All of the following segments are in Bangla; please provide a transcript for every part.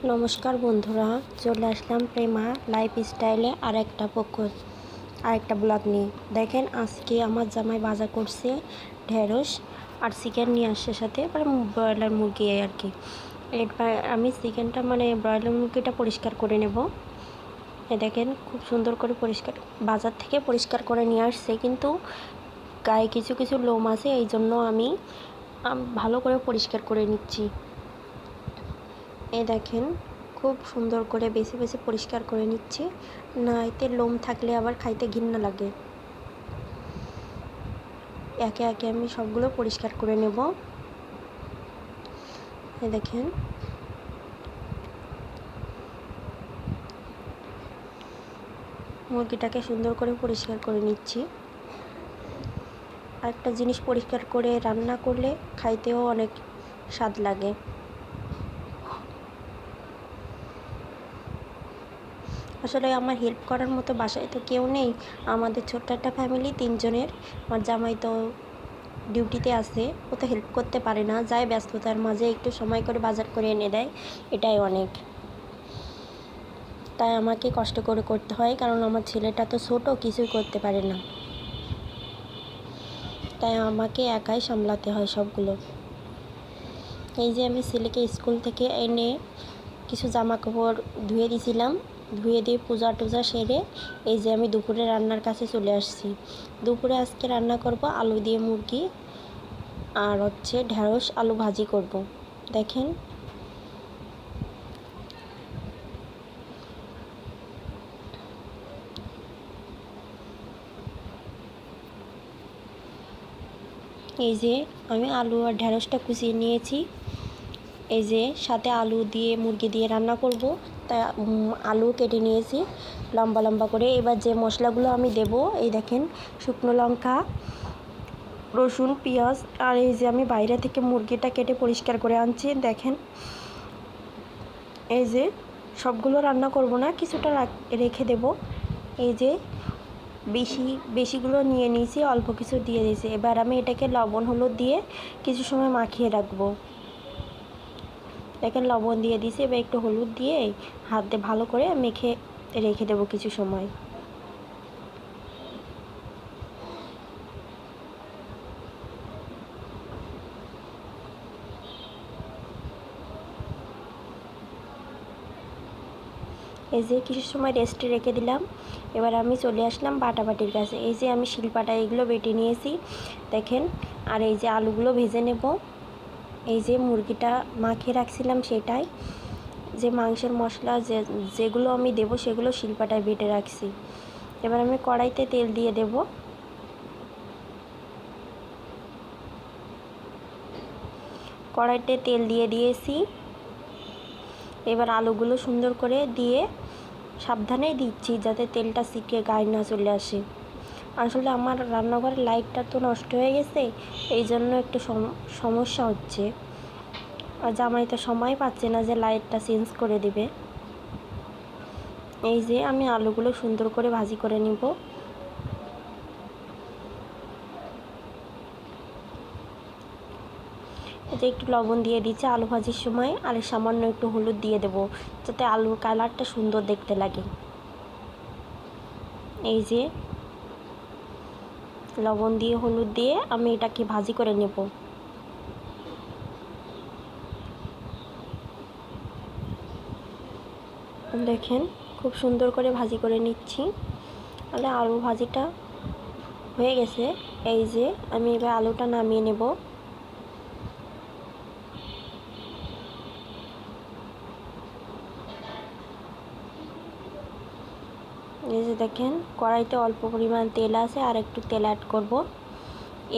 নমস্কার বন্ধুরা, চলে আসলাম প্রেমা লাইফস্টাইলে আরেকটা ব্লগ নিয়ে। দেখেন, আজকে আমার জামাই বাজার করছে ঢেঁড়স আর চিকেন নিয়ে আসছে, সাথে ব্রয়লার মুরগি আর কি। এরপর আমি চিকেনটা ব্রয়লার মুরগিটা পরিষ্কার করে নেব। দেখেন, খুব সুন্দর করে বাজার থেকে পরিষ্কার করে নিয়ে আসছে, কিন্তু গায়ে কিছু কিছু লোম আছে, এই জন্য আমি ভালো করে পরিষ্কার করে নিচ্ছি। দেখেন, খুব সুন্দর করে বেছে বেছে পরিষ্কার করে নিচ্ছি, না এতে লোম থাকলে আবার খাইতে ঘৃণা লাগে। একে একে আমি সবগুলো পরিষ্কার করে নেব। দেখেন, মুরগিটাকে সুন্দর করে পরিষ্কার করে নিচ্ছি। আরেকটা জিনিস, পরিষ্কার করে রান্না করলে খাইতেও অনেক স্বাদ লাগে। আসলে আমার হেল্প করার মতো বাসায় তো কেউ নেই, আমাদের ছোট্ট একটা ফ্যামিলি, 3 জনের। আমার জামাই তো ডিউটিতে আছে, ও তো হেল্প করতে পারে না, যায় ব্যস্ততার মাঝে একটু সময় করে বাজার করে এনে দেয়, এটাই অনেক। তাই আমাকে কষ্ট করে করতে হয়, কারণ আমার ছেলেটা তো ছোট, কিছুই করতে পারে না, তাই আমাকে একাই সামলাতে হয় সবগুলো। এই যে আমি ছেলেকে স্কুল থেকে এনে কিছু জামা কাপড় ধুয়ে দিয়েছিলাম, ধুয়ে দিয়ে পূজা টুজা সেরে এই যে আমি দুপুরে রান্নার কাছে চলে আসছি। দুপুরে আজকে রান্না করব আলু দিয়ে মুরগি, আর ঢেঁড়স আলু ভাজি করব। দেখেন, এই যে আমি আলু আর ঢেঁড়সটা কুচিয়ে নিয়েছি। এই যে সাথে আলু দিয়ে মুরগি দিয়ে রান্না করব, তাই আলু কেটে নিয়েছি লম্বা লম্বা করে। এবার যে মশলাগুলো আমি দেব, এই দেখেন, শুকনো লঙ্কা, রসুন, পেঁয়াজ, আর এই যে আমি বাইরে থেকে মুরগিটা কেটে পরিষ্কার করে আনছি। দেখেন, এই যে সবগুলো রান্না করব না, কিছুটা রেখে দেব। এই যে বেশিগুলো নিয়ে নিয়েছি, অল্প কিছু দিয়ে দিয়েছি। এবার আমি এটাকে লবণ হলুদ দিয়ে কিছু সময় মাখিয়ে রাখবো। দেখেন, লবণ দিয়ে দিয়েছি, এবার একটু হলুদ দিয়ে হাত দিয়ে ভালো করে মেখে রেখে দেবো কিছু সময়। এই যে কিছু সময় রেস্টে রেখে দিলাম। এবার আমি চলে আসলাম বাটাবাটির কাছে। এই যে আমি শিলপাটা এগুলো বেটে নিয়েছি, দেখেন। আর এই যে আলুগুলো ভেজে নেব। এই যে মুরগিটা মাখিয়ে রাখছিলাম, সেটাই যে মাংসের মশলা যেগুলো আমি দেব সেগুলো শিলপাটায় বেটে রাখছি। এবার আমি কড়াইতে তেল দিয়ে দেব। কড়াইতে তেল দিয়ে দিয়েছি। এবার আলুগুলো সুন্দর করে দিয়ে সাবধানে দিচ্ছি, যাতে তেলটা ছিটকে গায়ে না চলে আসে। আসলে আমার রান্নাঘরের লাইটটা তো নষ্ট হয়ে গেছে, এই জন্য একটু সমস্যা হচ্ছে। আর জামাই তো সময় পাচ্ছে না যে লাইটটা চেঞ্জ করে দিবে। এই যে আমি আলুগুলো সুন্দর করে ভাজি করে নিব। এতে একটু লবণ দিয়ে দিচ্ছি আলু ভাজির সময়, আর সামান্য একটু হলুদ দিয়ে দেব, যাতে আলুর কালারটা সুন্দর দেখতে লাগে। এই যে লবণ দিয়ে হলুদ দিয়ে আমি এটাকে ভাজি করে নেব। দেখেন, খুব সুন্দর করে ভাজি করে নিচ্ছি। তাহলে আলু ভাজিটা হয়ে গেছে। এই যে আমি এবার আলুটা নামিয়ে নেব। এই যে দেখেন, কড়াইতে অল্প পরিমাণ তেল আছে, আর একটু তেল অ্যাড করব।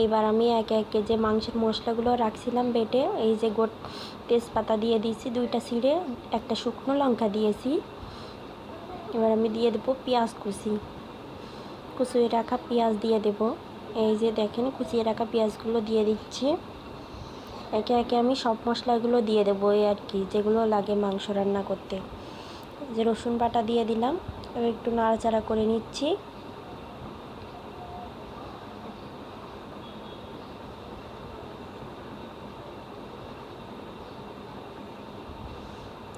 এবার আমি একে একে যে মাংসের মশলাগুলো রাখছিলাম বেটে, এই যে তেজপাতা দিয়ে দিয়েছি 2টা ছিঁড়ে, একটা শুকনো লঙ্কা দিয়েছি। এবার আমি দিয়ে দেবো পেঁয়াজ কুচিয়ে রাখা পেঁয়াজ দিয়ে দেব। এই যে দেখেন, কুচিয়ে রাখা পেঁয়াজগুলো দিয়ে দিচ্ছি। একে একে আমি সব মশলাগুলো দিয়ে দেবো, এই আর কি, যেগুলো লাগে মাংস রান্না করতে। যে রসুন বাটা দিয়ে দিলাম, এবার একটু নাড়াচাড়া করে নিচ্ছি।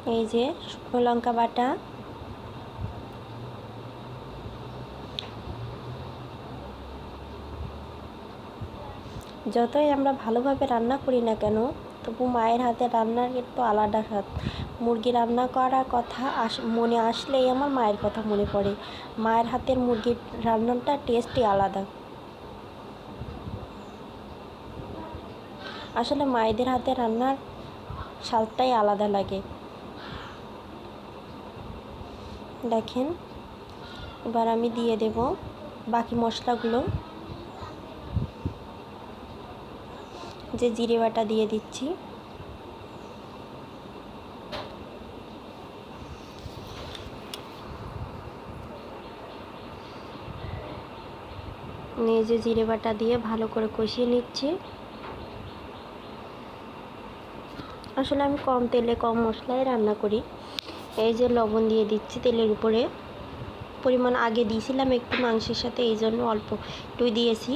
এই যে শুকনো লঙ্কা বাটা, যতই আমরা ভালোভাবে রান্না করি না কেন, তবু মায়ের হাতে রান্নার একটু আলাদা স্বাদ। মুরগি রান্না করার কথা মনে আসলেই আমার মায়ের কথা মনে পড়ে। মায়ের হাতের মুরগির রান্নাটা টেস্টই আলাদা। আসলে মায়েদের হাতে রান্নার স্বাদটাই আলাদা লাগে। দেখেন, এবার আমি দিয়ে দেব বাকি মশলাগুলো। যে জিরে বাটা দিয়ে দিচ্ছি, এই যে জিরে বাটা দিয়ে ভালো করে কষিয়ে নিচ্ছি। আসলে আমি কম তেলে কম মশলায় রান্না করি। এই যে লবণ দিয়ে দিচ্ছি তেলের উপরে, পরিমাণ আগে দিয়েছিলাম একটু মাংসের সাথে, এই জন্য অল্প একটু দিয়েছি।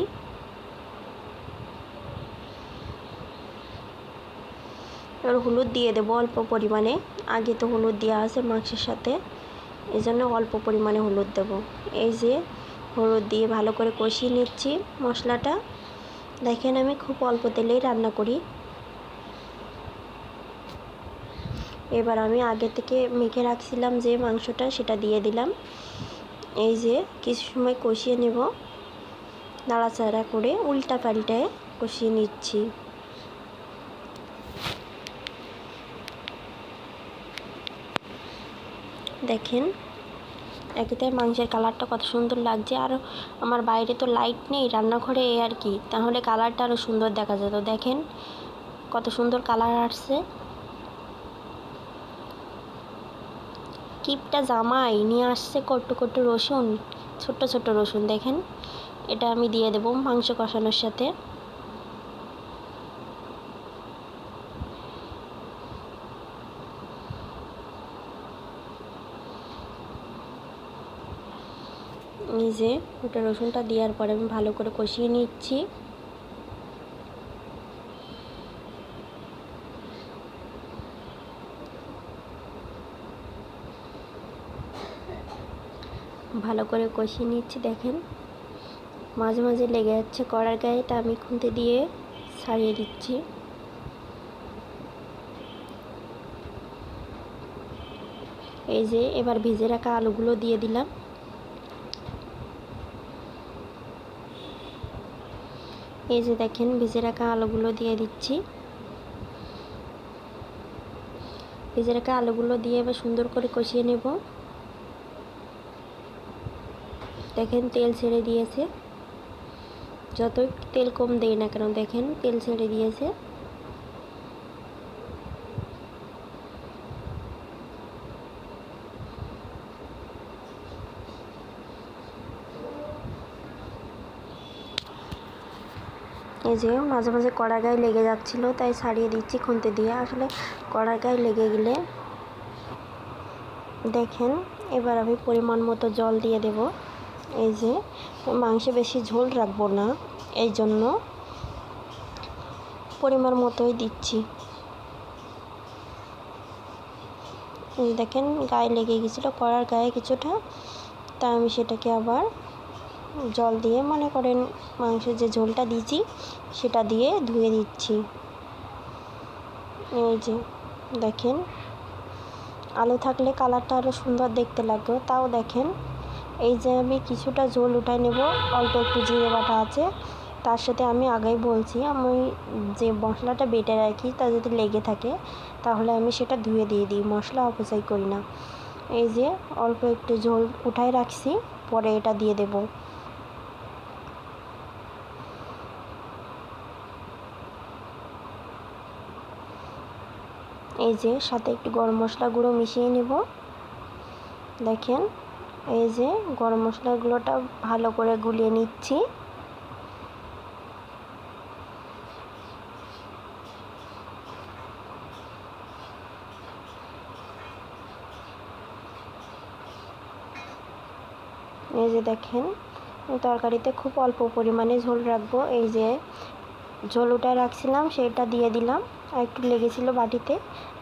এবার হলুদ দিয়ে দেবো অল্প পরিমাণে, আগে তো হলুদ দেওয়া আছে মাংসের সাথে, এই জন্য অল্প পরিমাণে হলুদ দেব। এই যে হলুদ দিয়ে ভালো করে কষিয়ে নিচ্ছি মশলাটা। দেখেন, আমি খুব অল্প তেলেই রান্না করি। এবার আমি আগে থেকে মেখে রাখছিলাম যে মাংসটা, সেটা দিয়ে দিলাম। এই যে কিছু সময় কষিয়ে নেব, নাড়াচাড়া করে উল্টা পাল্টায় কষিয়ে নিচ্ছি। দেখেন, একেতে মাংসের কালারটা কত সুন্দর লাগছে। আর আমার বাইরে তো লাইট নেই, রান্নাঘরে এই আর কি, তাহলে কালারটা আরও সুন্দর দেখা যেত। দেখেন কত সুন্দর কালার আসছে। কিপটা জামাই নিয়ে আসছে কট্টু কট্টু রসুন, ছোট্ট ছোট্ট রসুন। দেখেন, এটা আমি দিয়ে দেব মাংস কষানোর সাথে। এই যে ওটা রসুনটা দেওয়ার পরে আমি ভালো করে কষিয়ে নিচ্ছি। ভালো করে কষিয়ে নিচ্ছি। দেখেন, মাঝে মাঝে লেগে যাচ্ছে কড়ার গায়ে, তা আমি খুন্তি দিয়ে ছাড়িয়ে দিচ্ছি। এই যে এবার ভেজে রাখা আলুগুলো দিয়ে দিলাম। এই যে দেখেন, ভেজে রাখা আলুগুলো দিয়ে দিচ্ছি। ভেজে রাখা আলুগুলো দিয়ে এবার সুন্দর করে কষিয়ে নেব। দেখেন তেল ছেড়ে দিয়েছে, যতই তেল কম দেই না কেন, দেখেন তেল ছেড়ে দিয়েছে। এই যে মাঝে মাঝে কড়ার গায়ে লেগে যাচ্ছিলো, তাই ছাড়িয়ে দিচ্ছি খুন্তি দিয়ে। আসলে কড়ার গায়ে লেগে গেলে, দেখেন এবার আমি পরিমাণ মতো জল দিয়ে দেব। এই যে মাংসে বেশি ঝোল রাখবো না, এই জন্য পরিমাণ মতোই দিচ্ছি। দেখেন গায়ে লেগে গেছিলো কড়ার গায়ে কিছুটা, তা আমি সেটাকে আবার জল দিয়ে, মনে করেন মাংসের যে ঝোলটা দিয়েছি সেটা দিয়ে ধুয়ে দিচ্ছি। এই যে দেখেন, আলু থাকলে কালারটা আরও সুন্দর দেখতে লাগবে। তাও দেখেন, এই যে আমি কিছুটা ঝোল উঠাই নেব, অল্প একটু জিরে বাটা আছে, তার সাথে আমি আগেই বলছি আমি যে মশলাটা বেটে রাখি, তা যদি লেগে থাকে তাহলে আমি সেটা ধুয়ে দিয়ে দিই, মশলা অপচয় করি না। এই যে অল্প একটু ঝোল উঠাই রাখছি, পরে এটা দিয়ে দেব। এই যে সাথে একটু গরম মশলা গুঁড়ো মিশিয়ে নেব। দেখেন, এই যে গরম মশলাগুলোটা ভালো করে গুলিয়ে নিচ্ছি। এই যে দেখেন, তরকারিতে খুব অল্প পরিমাণে ঝোল রাখবো। এই যে ঝোল উঠায় রাখছিলাম সেটা দিয়ে দিলাম, আর একটু লেগেছিলো বাটিতে,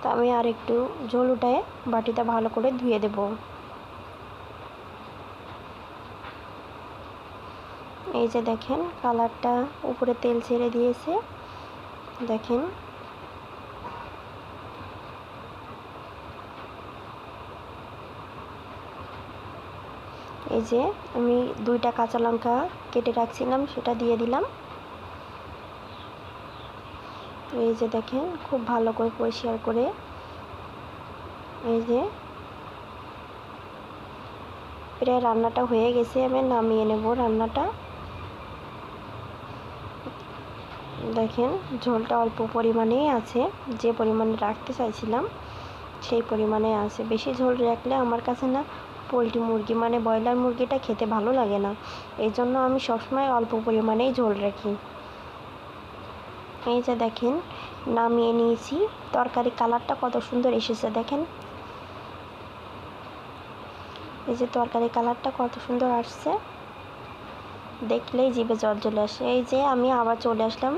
তো আমি আর একটু ঝোল উঠায় বাটিটা ভালো করে ধুয়ে দেব। এই যে দেখেন কালারটা উপরে তেল ছেড়ে দিয়েছে, দেখেন। এই যে আমি 2টা কাঁচা লঙ্কা কেটে রাখছিলাম সেটা দিয়ে দিলাম। এই যে দেখেন খুব ভালো করে পরিষ্কার করে, এই যে প্রায় রান্নাটা হয়ে গেছে, আমি নামিয়ে নেব রান্নাটা। দেখেন ঝোলটা অল্প পরিমাণেই আছে, যে পরিমাণে রাখতে চাইছিলাম সেই পরিমাণে আছে। বেশি ঝোল রাখলে আমার কাছে না পোলট্রি মুরগি মানে ব্রয়লার মুরগিটা খেতে ভালো লাগে না, এই জন্য আমি সবসময় অল্প পরিমাণেই ঝোল রাখি। এই যে দেখেন নামিয়ে নিয়েছি, তরকারি কালারটা কত সুন্দর এসেছে দেখেন। এই যে তরকারি কালারটা কত সুন্দর আসছে, দেখলেই জিভে জল চলে আসে। এই যে আমি আবার চলে আসলাম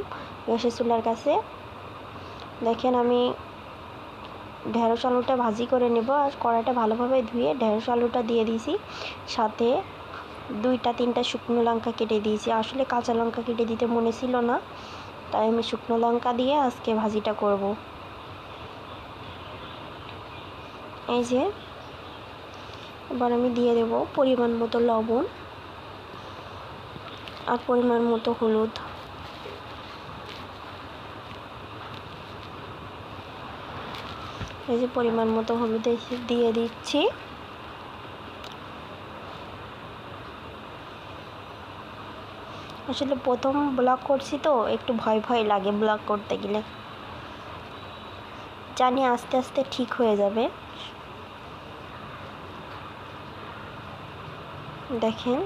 গ্যাসের চুলার কাছে। দেখেন আমি ঢেঁড়স আলুটা ভাজি করে নেব, আর কড়াইটা ভালোভাবে ধুয়ে ঢেঁড়স আলুটা দিয়ে দিয়েছি, সাথে 2-3টা শুকনো লঙ্কা কেটে দিয়েছি। আসলে কাঁচা লঙ্কা কেটে দিতে মনে ছিল না, তাই আমি শুকনো লঙ্কা দিয়ে আজকে ভাজিটা করব। এই যে এবার আমি দিয়ে দেব পরিমাণ মতো লবণ আর পরিমাণ মতো হলুদ। এই যে পরিমাণ মতো হলুদ দিয়ে দিচ্ছি। আসলে প্রথম ব্লগ করছি তো একটু ভয় ভয় লাগে ব্লগ করতে গেলে, জানি আস্তে আস্তে ঠিক হয়ে যাবে। দেখেন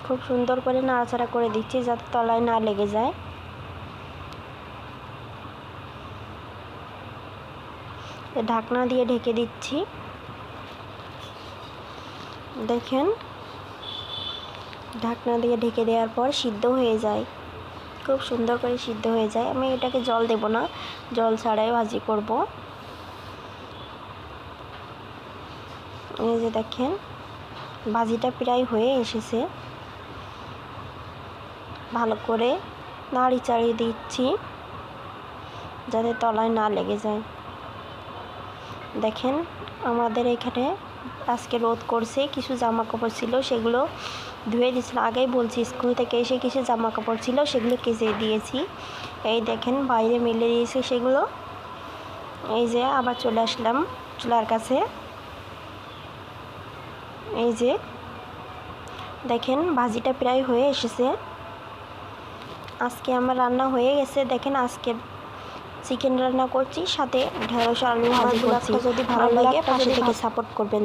খুব সুন্দর করে নাড়াচাড়া করে দিচ্ছি যাতে তলায় না লেগে যায়। ঢাকনা দিয়ে ঢেকে দিচ্ছি। দেখেন ঢাকনা দিয়ে ঢেকে দেওয়ার পর সিদ্ধ হয়ে যায়, খুব সুন্দর করে সিদ্ধ হয়ে যায়। আমি এটাকে জল দেব না, জল ছাড়াই ভাজি করব। এই যে দেখেন ভাজিটা প্রায় হয়ে এসেছে, ভালো করে নাড়ি চাড়িয়ে দিচ্ছি যাতে তলায় না লেগে যায়। দেখেন আমাদের এখানে আজকে রোদ করছে, কিছু জামা কাপড় ছিল সেগুলো ধুয়ে দিয়েছিলাম। আগেই বলছি স্কুল থেকে এসে কিছু জামা কাপড় ছিল সেগুলো কেচে দিয়েছি। এই দেখেন বাইরে মেলে দিয়েছে সেগুলো। এই যে আবার চলে আসলাম চুলার কাছে। এই যে দেখেন ভাজিটা প্রায় হয়ে এসেছে। আজকে আমার রান্না হয়ে গেছে। দেখেন আজকে চিকেন রান্না করছি, সাথে ঢেঁড়স আলু ভাজি করছি। যদি ভালো লাগে পাশে থেকে সাপোর্ট করবেন।